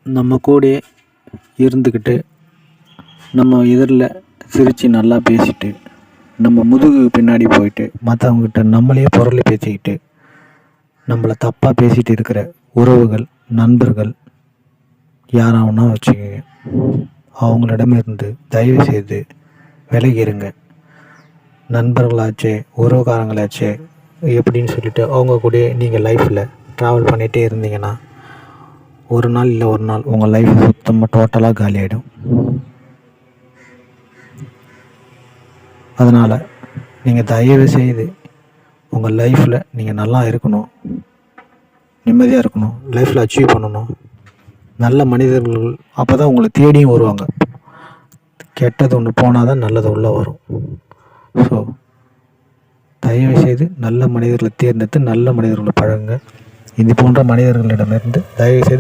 நம்ம கூடயே இருந்துக்கிட்டு நம்ம எதிரில் சிரித்து நல்லா பேசிட்டு நம்ம முதுகு பின்னாடி போயிட்டு மற்றவங்ககிட்ட நம்மளையே பொருளை பேசிக்கிட்டு நம்மளை தப்பாக பேசிகிட்டு இருக்கிற உறவுகள், நண்பர்கள் யாராவனா வச்சுக்கோங்க. அவங்களிடமிருந்து தயவு செய்து விலகிருங்க. நண்பர்களாச்சே, உறவுக்காரங்களாச்சே எப்படின்னு சொல்லிட்டு அவங்க கூட நீங்கள் லைஃப்பில் ட்ராவல் பண்ணிகிட்டே இருந்தீங்கன்னா ஒரு நாள் இல்லை ஒரு நாள் உங்கள் லைஃப் சுத்தமாக டோட்டலாக காலியாகிடும். அதனால் நீங்கள் தயவு செய்து உங்கள் லைஃப்பில் நீங்கள் நல்லா இருக்கணும், நிம்மதியாக இருக்கணும், லைஃப்பில் அச்சீவ் பண்ணணும். நல்ல மனிதர்கள் அப்போ தான் உங்களை தேடியும் வருவாங்க. கெட்டது ஒன்று போனால் தான் நல்லது உள்ளே வரும். ஸோ தயவு செய்து நல்ல மனிதர்களை தேர்ந்தெடுத்து நல்ல மனிதர்களை பழகுங்க. இது போன்ற மனிதர்களிடமிருந்து தயவு செய்து